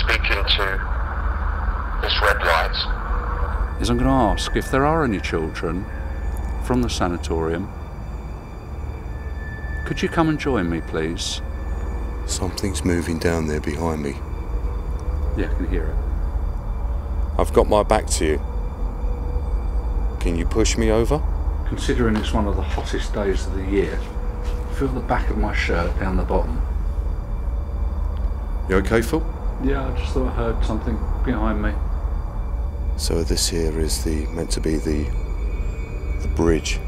speaking to this red light is I'm going to ask if there are any children from the sanatorium. Could you come and join me, please? Something's moving down there behind me. Yeah, I can hear it. I've got my back to you. Can you push me over? Considering it's one of the hottest days of the year, feel the back of my shirt down the bottom. You okay, Phil? Yeah, I just thought I heard something behind me. So this here is meant to be the bridge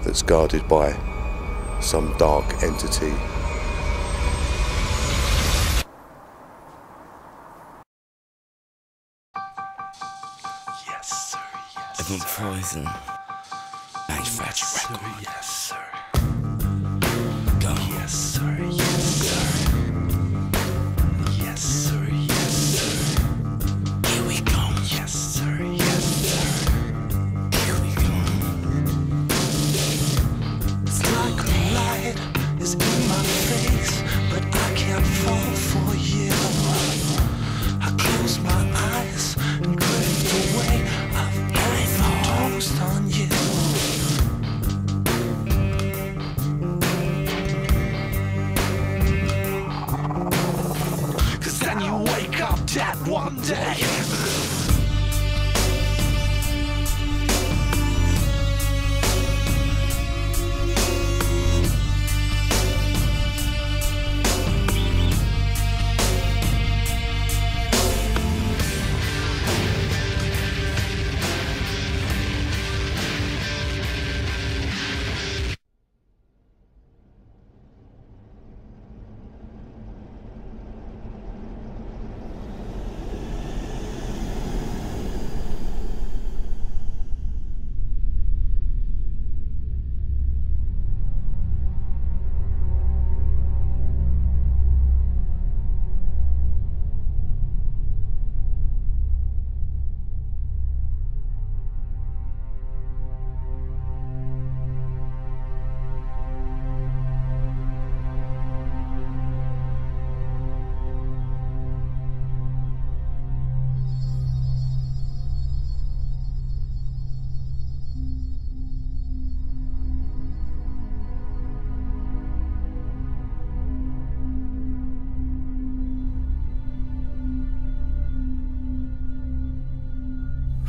that's guarded by some dark entity. Yes, sir. Yes, sir. Poison. Manufactured record. Yes, sir. Go. Yes, sir. Yes, sir. Yes, sir. Yes, sir. Here we go. Yes, sir. Yes, sir. Here we go. It's like a light is in my face, but I can't fall for you. I close my eyes and drift away. I've overdosed on you. Cause then you wake up dead one day.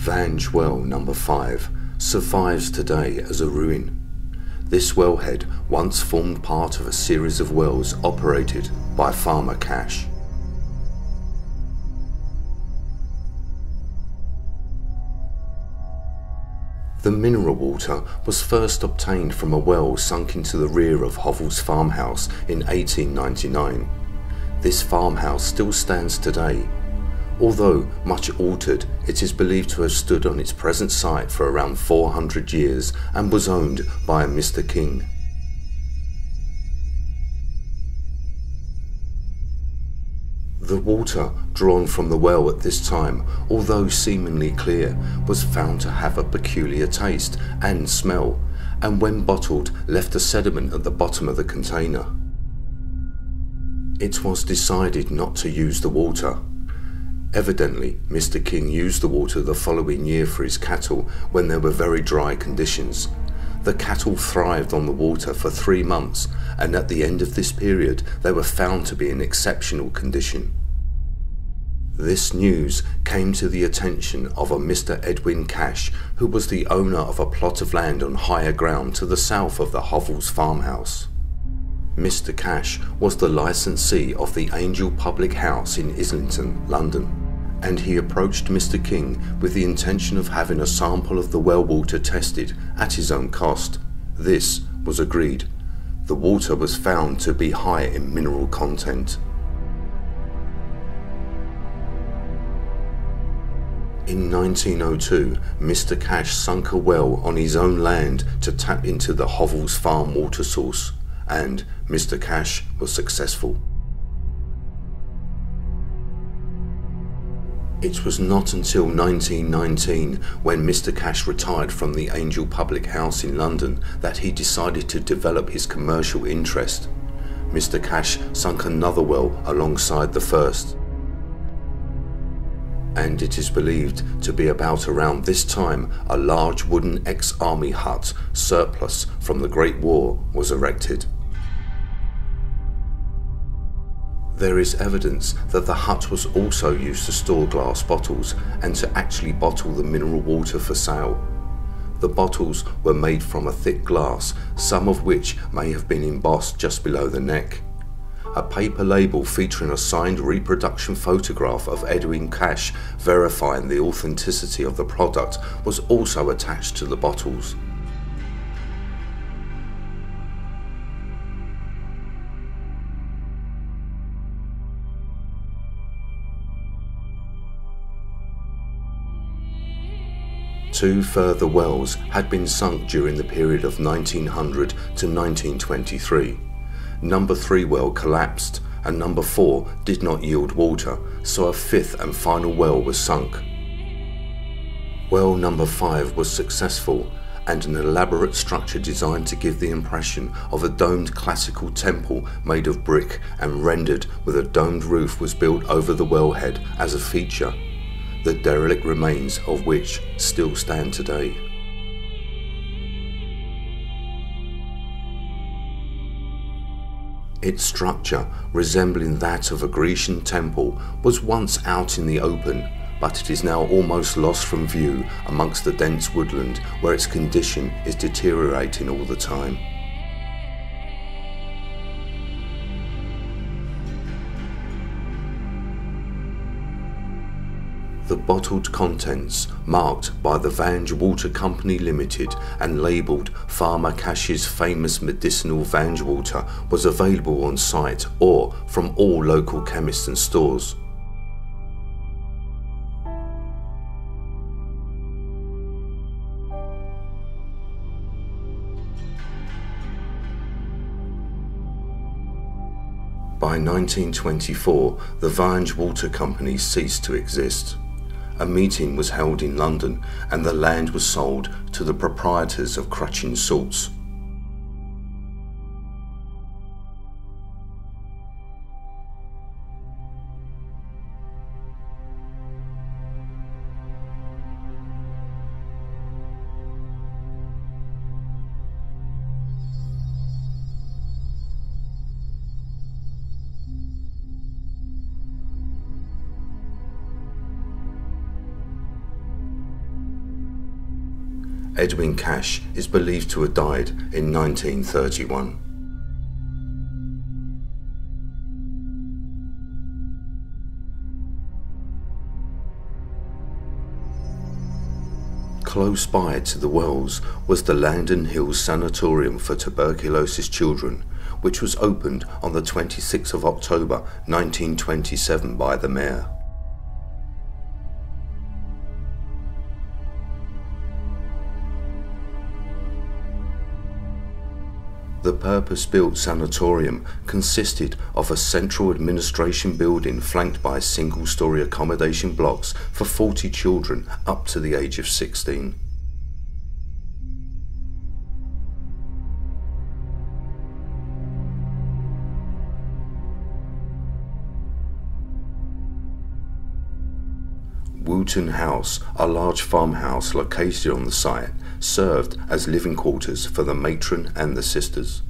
Vange Well number 5 survives today as a ruin. This wellhead once formed part of a series of wells operated by Farmer Cash. The mineral water was first obtained from a well sunk into the rear of Hovell's farmhouse in 1899. This farmhouse still stands today. Although much altered, it is believed to have stood on its present site for around 400 years and was owned by a Mr. King. The water drawn from the well at this time, although seemingly clear, was found to have a peculiar taste and smell, and when bottled left a sediment at the bottom of the container. It was decided not to use the water. Evidently, Mr. King used the water the following year for his cattle when there were very dry conditions. The cattle thrived on the water for 3 months, and at the end of this period they were found to be in exceptional condition. This news came to the attention of a Mr. Edwin Cash, who was the owner of a plot of land on higher ground to the south of the Hovell's farmhouse. Mr. Cash was the licensee of the Angel Public House in Islington, London, and he approached Mr. King with the intention of having a sample of the well water tested at his own cost. This was agreed. The water was found to be high in mineral content. In 1902, Mr. Cash sunk a well on his own land to tap into the Hovell's farm water source, and Mr. Cash was successful. It was not until 1919, when Mr. Cash retired from the Angel Public House in London, that he decided to develop his commercial interest. Mr. Cash sunk another well alongside the first. and it is believed to be about around this time a large wooden ex-army hut surplus from the Great War was erected. There is evidence that the hut was also used to store glass bottles and to actually bottle the mineral water for sale. The bottles were made from a thick glass, some of which may have been embossed just below the neck. A paper label featuring a signed reproduction photograph of Edwin Cash verifying the authenticity of the product was also attached to the bottles. Two further wells had been sunk during the period of 1900 to 1923. Number 3 well collapsed and number 4 did not yield water, so a fifth and final well was sunk. Well number 5 was successful, and an elaborate structure designed to give the impression of a domed classical temple made of brick and rendered with a domed roof was built over the wellhead as a feature, the derelict remains of which still stand today. Its structure, resembling that of a Grecian temple, was once out in the open, but it is now almost lost from view amongst the dense woodland where its condition is deteriorating all the time. The bottled contents, marked by the Vange Water Company Limited and labelled Farmer Cash's famous medicinal Vange water, was available on site or from all local chemists and stores. By 1924, the Vange Water Company ceased to exist. A meeting was held in London and the land was sold to the proprietors of Crutchin Salts. Edwin Cash is believed to have died in 1931. Close by to the wells was the Landon Hills Sanatorium for Tuberculosis Children, which was opened on the 26th of October 1927 by the Mayor. The purpose-built sanatorium consisted of a central administration building flanked by single-storey accommodation blocks for 40 children up to the age of 16. Woolton House, a large farmhouse located on the site, served as living quarters for the matron and the sisters.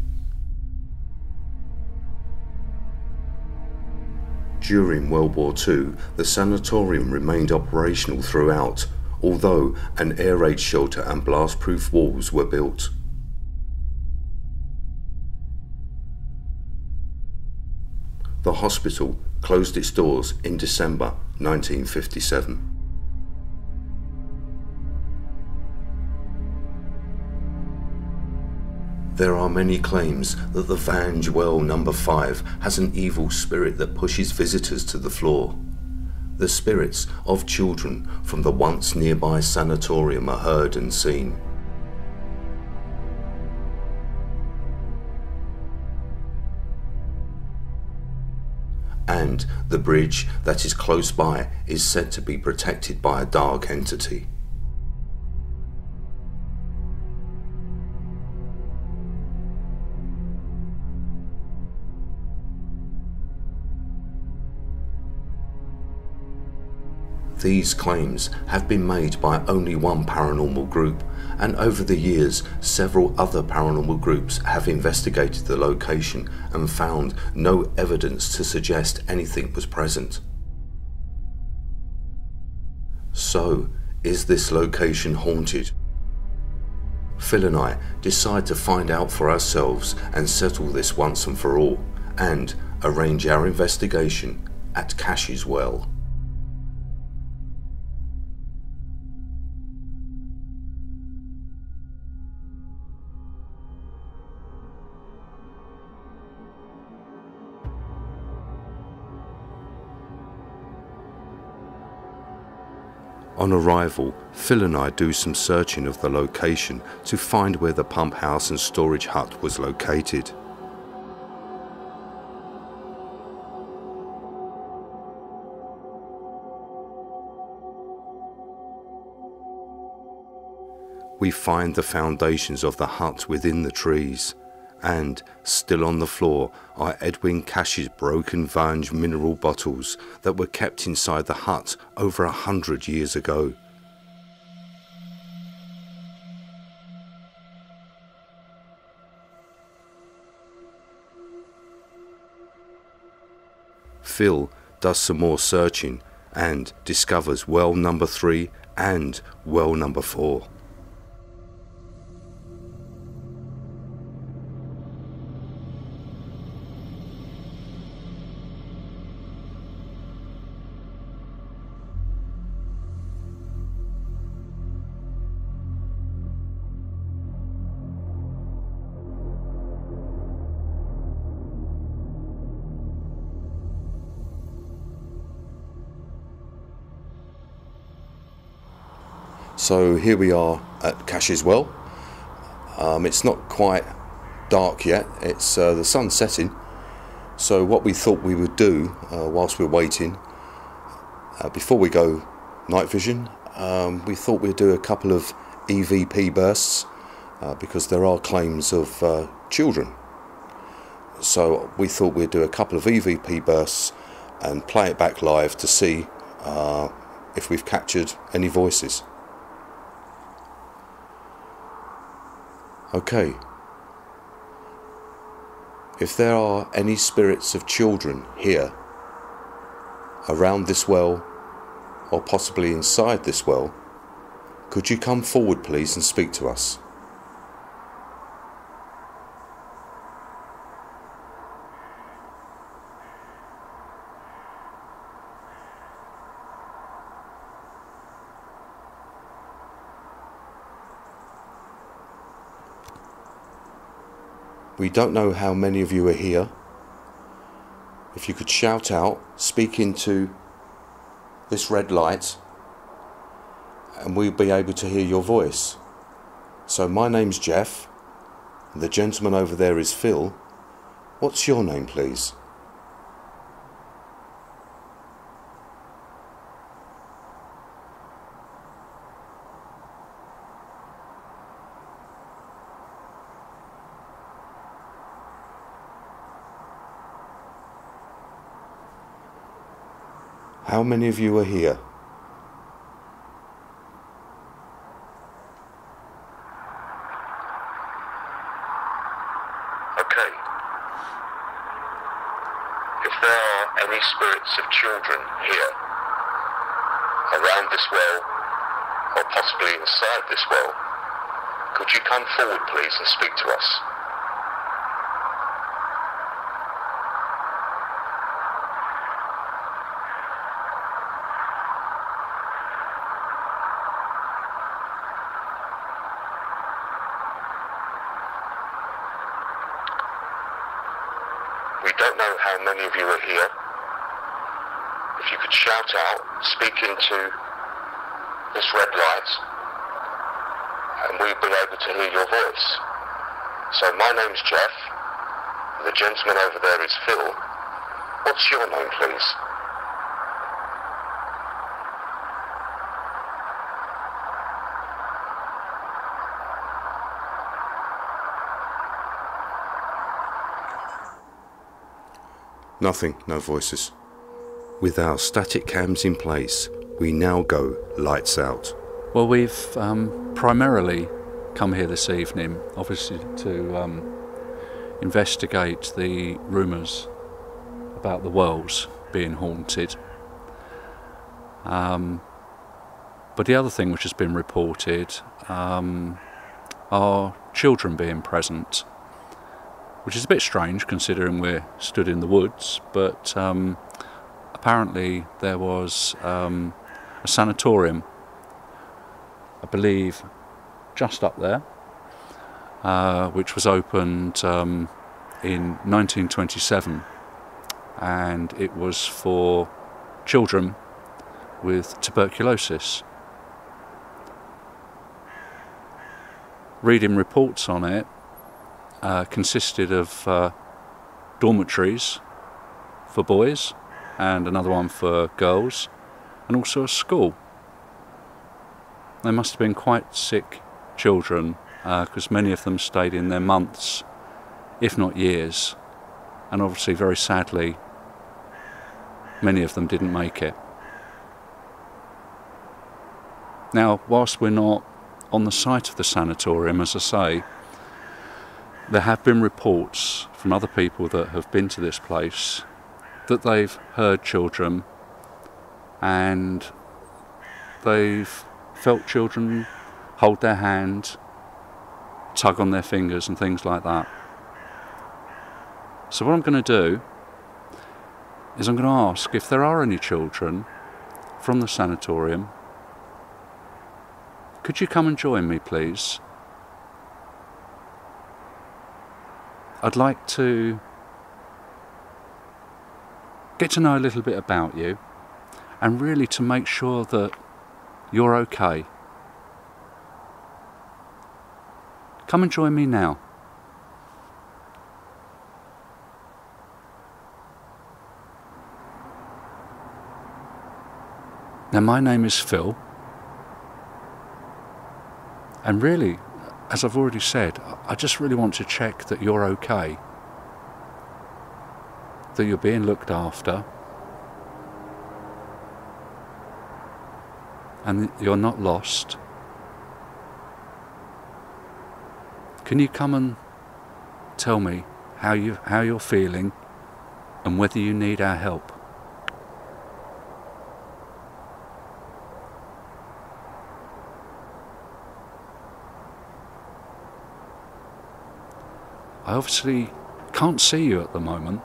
During World War II, the sanatorium remained operational throughout, although an air raid shelter and blast-proof walls were built. The hospital closed its doors in December 1957. There are many claims that the Vange Well No. 5 has an evil spirit that pushes visitors to the floor. The spirits of children from the once nearby sanatorium are heard and seen. And the bridge that is close by is said to be protected by a dark entity. These claims have been made by only one paranormal group, and over the years several other paranormal groups have investigated the location and found no evidence to suggest anything was present. So, is this location haunted? Phil and I decide to find out for ourselves and settle this once and for all, and arrange our investigation at Cash's Well. On arrival, Phil and I do some searching of the location to find where the pump house and storage hut was located. We find the foundations of the hut within the trees, and still on the floor are Edwin Cash's broken Vange mineral bottles that were kept inside the hut over 100 years ago. Phil does some more searching and discovers well number 3 and well number 4. So here we are at Cash's Well. It's not quite dark yet, it's the sun setting. So what we thought we would do whilst we're waiting, before we go night vision, we thought we'd do a couple of EVP bursts because there are claims of children. So we thought we'd do a couple of EVP bursts and play it back live to see if we've captured any voices. Okay, if there are any spirits of children here, around this well, or possibly inside this well, could you come forward please and speak to us? We don't know how many of you are here. If you could shout out, speak into this red light, and we'll be able to hear your voice. So my name's Jeff, and the gentleman over there is Phil. What's your name, please? How many of you are here? Okay. If there are any spirits of children here, around this well, or possibly inside this well, could you come forward please and speak to us? We don't know how many of you are here. If you could shout out, speak into this red light, and we'll be able to hear your voice. So my name's Jeff, and the gentleman over there is Phil. What's your name, please? Nothing, no voices. With our static cams in place, We now go lights out. Well, we've primarily come here this evening, obviously, to investigate the rumours about the wells being haunted. But the other thing which has been reported are children being present, which is a bit strange considering we're stood in the woods, but apparently there was a sanatorium, I believe, just up there, which was opened in 1927, and it was for children with tuberculosis. Reading reports on it, consisted of dormitories for boys and another one for girls, and also a school. They must have been quite sick children, because many of them stayed in there months, if not years, and obviously very sadly many of them didn't make it. Now, whilst we're not on the site of the sanatorium, as I say, there have been reports from other people that have been to this place that they've heard children and they've felt children hold their hand, tug on their fingers and things like that. So what I'm going to do is I'm going to ask if there are any children from the sanatorium. Could you come and join me, please? I'd like to get to know a little bit about you and really to make sure that you're okay. Come and join me now. Now, my name is Phil. And really, as I've already said, I just really want to check that you're okay, that you're being looked after, and that you're not lost. Can you come and tell me how you're feeling and whether you need our help? I obviously can't see you at the moment.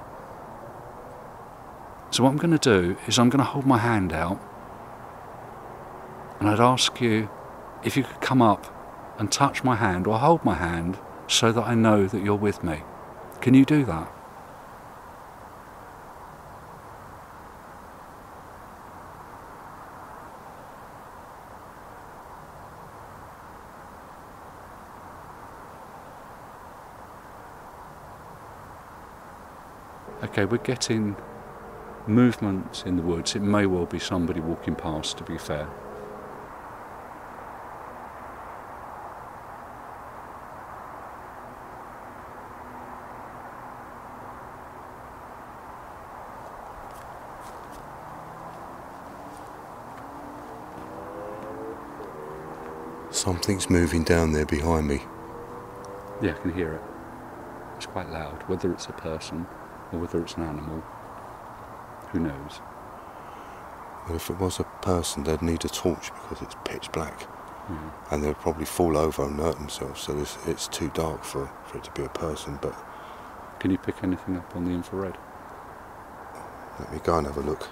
So what I'm going to do is I'm going to hold my hand out and I'd ask you if you could come up and touch my hand or hold my hand so that I know that you're with me. Can you do that? Okay, we're getting movement in the woods. It may well be somebody walking past, to be fair. Something's moving down there behind me. Yeah, I can hear it. It's quite loud. Whether it's a person or whether it's an animal, who knows? Well, if it was a person, they'd need a torch because it's pitch black. And they'd probably fall over and hurt themselves, so it's too dark for it to be a person. But can you pick anything up on the infrared? Let me go and have a look.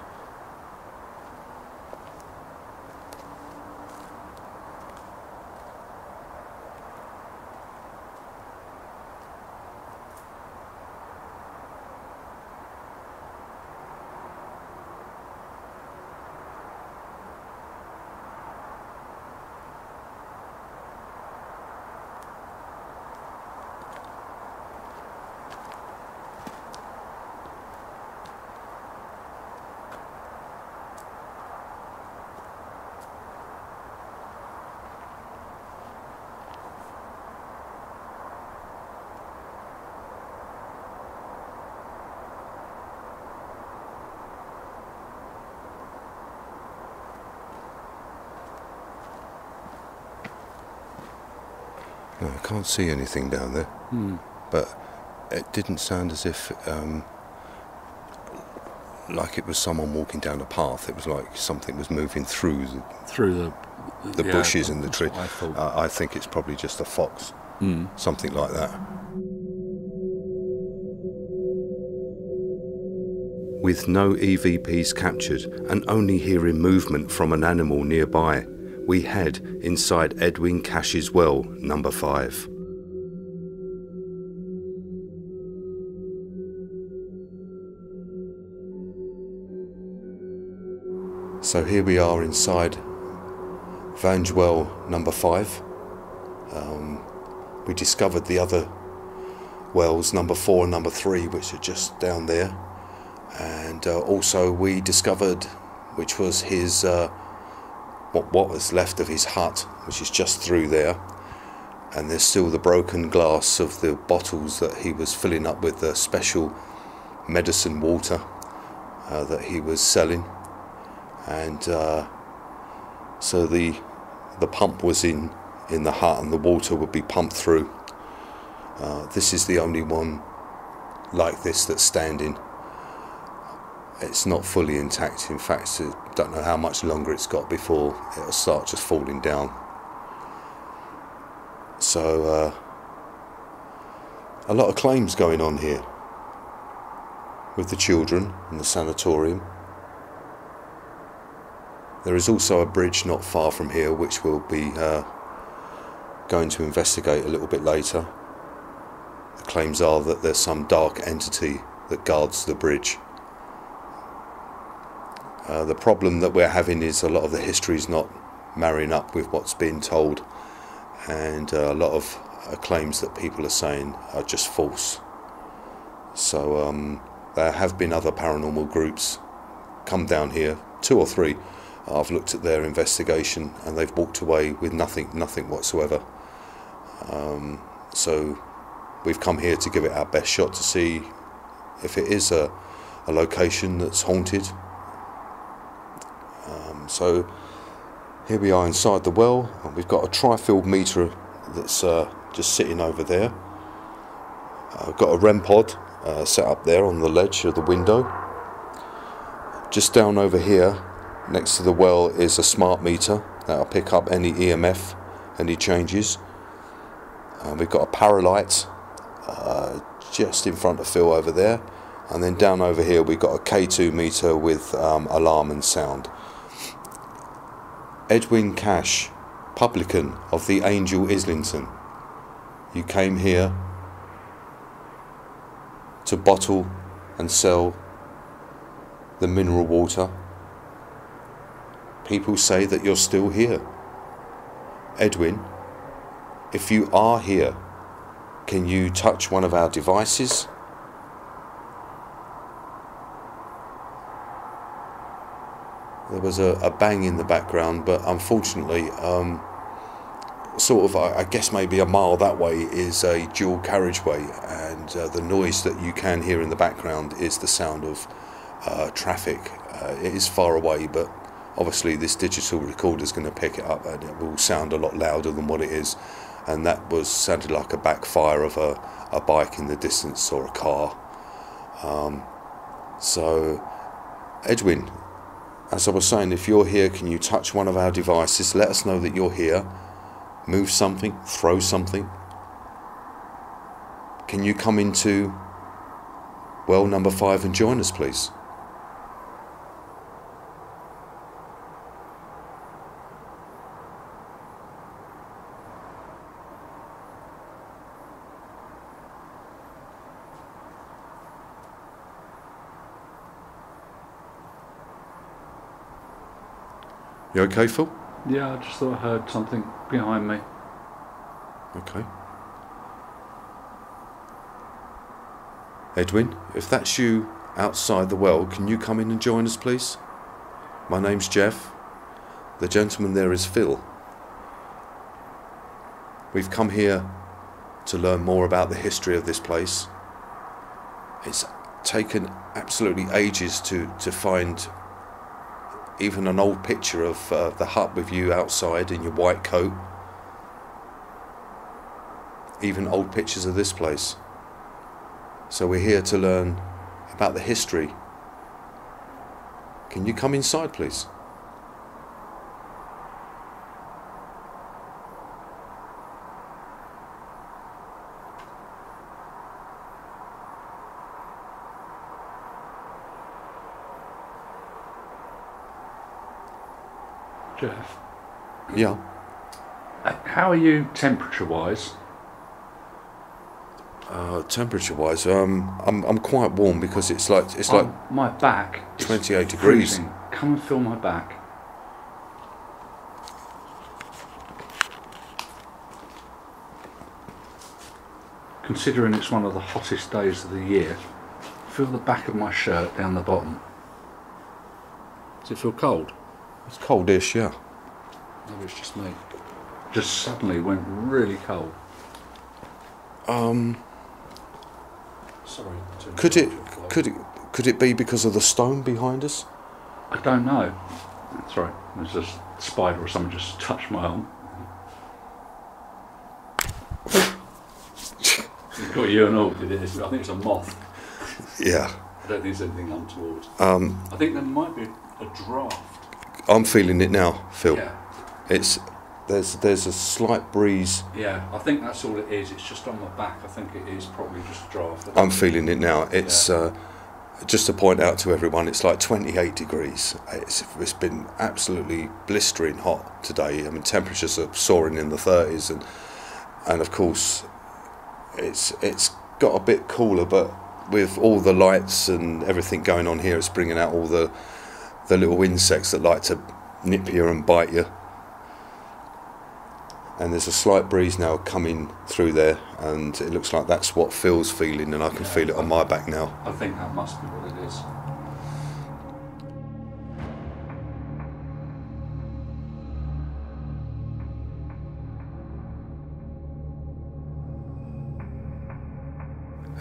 No, I can't see anything down there. But it didn't sound as if like it was someone walking down a path. It was like something was moving through the bushes and the tree. I think it's probably just a fox, something like that. With no EVPs captured and only hearing movement from an animal nearby, we head inside Edwin Cash's well, number 5. So here we are inside Vange well number 5. We discovered the other wells, number 4 and number 3, which are just down there. And also we discovered, which was his, what was left of his hut, which is just through there. And there's still the broken glass of the bottles that he was filling up with the special medicine water that he was selling. And so the pump was in the hut, and the water would be pumped through. This is the only one like this that's standing. It's not fully intact. In fact, I don't know how much longer it's got before it'll start just falling down. So a lot of claims going on here with the children and the sanatorium. There is also a bridge not far from here, which we'll be going to investigate a little bit later. The claims are that there's some dark entity that guards the bridge. The problem that we're having is a lot of the history is not marrying up with what's being told, and a lot of claims that people are saying are just false. So there have been other paranormal groups come down here, 2 or 3. I've looked at their investigation and they've walked away with nothing whatsoever. So we've come here to give it our best shot to see if it is a location that's haunted. So here we are inside the well, and we've got a tri-field meter that's just sitting over there. I've got a REM pod set up there on the ledge of the window. Just down over here next to the well is a smart meter that'll pick up any EMF, any changes. We've got a paralight just in front of Phil over there, and then down over here we've got a K2 meter with alarm and sound. Edwin Cash, publican of the Angel Islington. You came here to bottle and sell the mineral water. People say that you're still here. Edwin, if you are here, can you touch one of our devices? There was a bang in the background, but unfortunately, I guess maybe a mile that way is a dual carriageway, and the noise that you can hear in the background is the sound of traffic. It is far away, but obviously this digital recorder is going to pick it up, and it will sound a lot louder than what it is. And that sounded like a backfire of a bike in the distance, or a car. So Edwin, as I was saying, if you're here, can you touch one of our devices? Let us know that you're here. Move something, throw something. Can you come into well number 5 and join us, please? You okay, Phil? Yeah, I just thought I heard something behind me. Okay. Edwin, if that's you outside the well, can you come in and join us, please? My name's Jeff. The gentleman there is Phil. We've come here to learn more about the history of this place. It's taken absolutely ages to find even an old picture of the hut with you outside in your white coat. even old pictures of this place. So we're here to learn about the history. Can you come inside, please? Jeff, Yeah. how are you temperature-wise? Temperature-wise, I'm quite warm because it's like My back is 28 degrees. freezing. Come and feel my back. Considering it's one of the hottest days of the year, feel the back of my shirt down the bottom. Does it feel cold? It's coldish, yeah. Maybe it's just me. Just suddenly went really cold. Sorry. Could it be because of the stone behind us? I don't know. That's right. There's a spider or something just touched my arm. It got you and all, did it? I think it's a moth. Yeah. I don't think there's anything untoward. I think there might be a draft. I'm feeling it now, Phil. Yeah. There's a slight breeze. Yeah, I think that's all it is. It's just on my back. I think it is probably just a draft. I'm feeling it now. It's just to point out to everyone, it's like 28 degrees. It's been absolutely blistering hot today. I mean, temperatures are soaring in the 30s, and of course, it's got a bit cooler. But with all the lights and everything going on here, it's bringing out all the little insects that like to nip you and bite you. And there's a slight breeze now coming through there, and it looks like that's what Phil's feeling, and I can feel it on my back now. I think that must be what it is.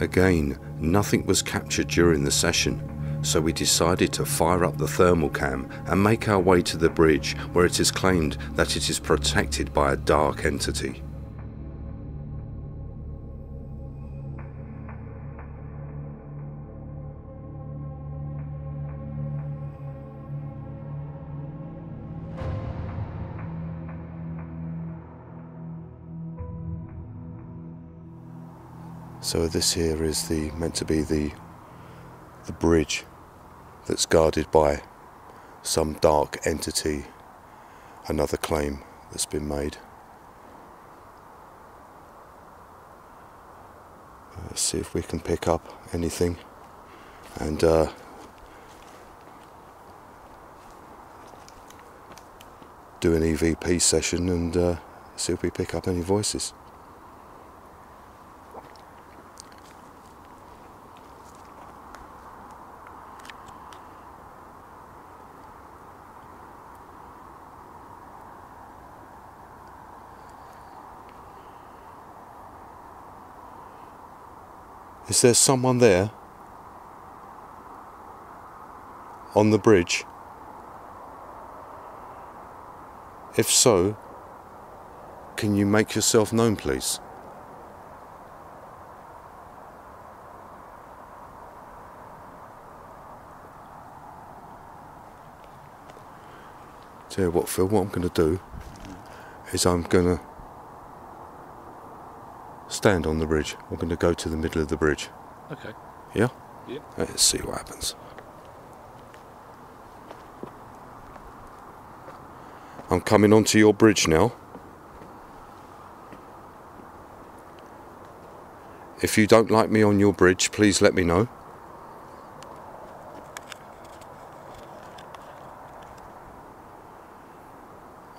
Again, nothing was captured during the session, so we decided to fire up the thermal cam and make our way to the bridge, where it is claimed that it is protected by a dark entity. So this here is meant to be the bridge that's guarded by some dark entity. Another claim that's been made. Let's see if we can pick up anything and do an EVP session and see if we pick up any voices. Is there someone there on the bridge? If so, can you make yourself known, please? Tell you what, Phil, what I'm going to do is I'm going to stand on the bridge. I'm going to go to the middle of the bridge. Okay. Yeah? Yeah. Let's see what happens. I'm coming onto your bridge now. If you don't like me on your bridge, please let me know.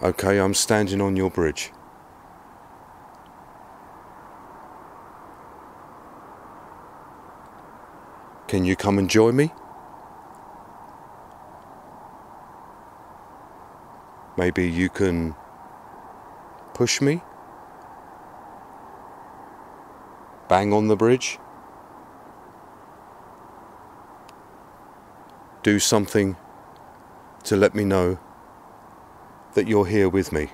Okay, I'm standing on your bridge. Can you come and join me? Maybe you can push me? Bang on the bridge? Do something to let me know that you're here with me.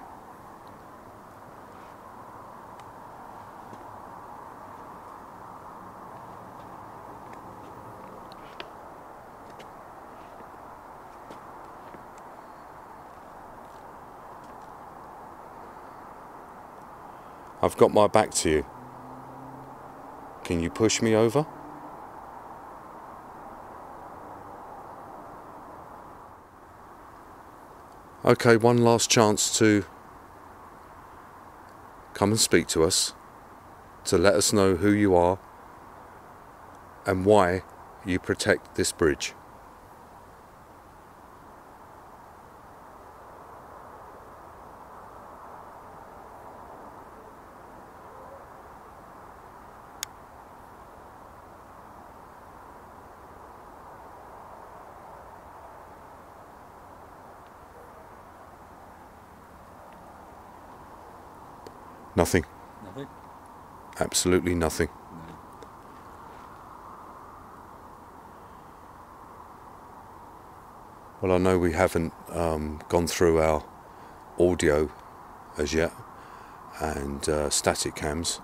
I've got my back to you. Can you push me over? Okay, one last chance to come and speak to us, to let us know who you are and why you protect this bridge. Nothing. Nothing? Absolutely nothing. No. Well, I know we haven't gone through our audio as yet and static cams,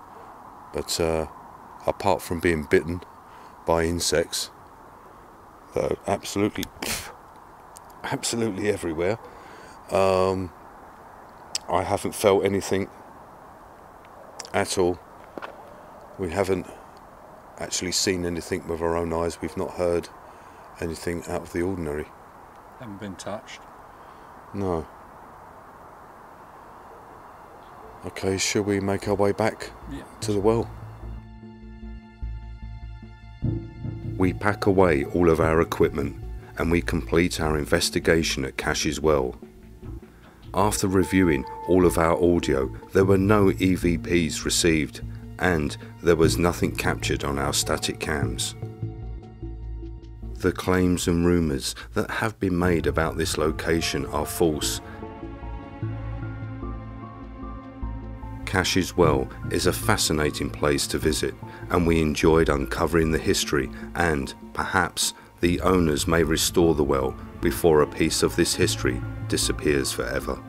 but apart from being bitten by insects that are absolutely everywhere, I haven't felt anything at all. We haven't actually seen anything with our own eyes. We've not heard anything out of the ordinary. Haven't been touched. No. Okay, shall we make our way back to the well? We pack away all of our equipment and we complete our investigation at Cash's Well. After reviewing all of our audio, there were no EVPs received and there was nothing captured on our static cams. The claims and rumours that have been made about this location are false. Cash's Well is a fascinating place to visit and we enjoyed uncovering the history, and perhaps the owners may restore the well before a piece of this history disappears forever.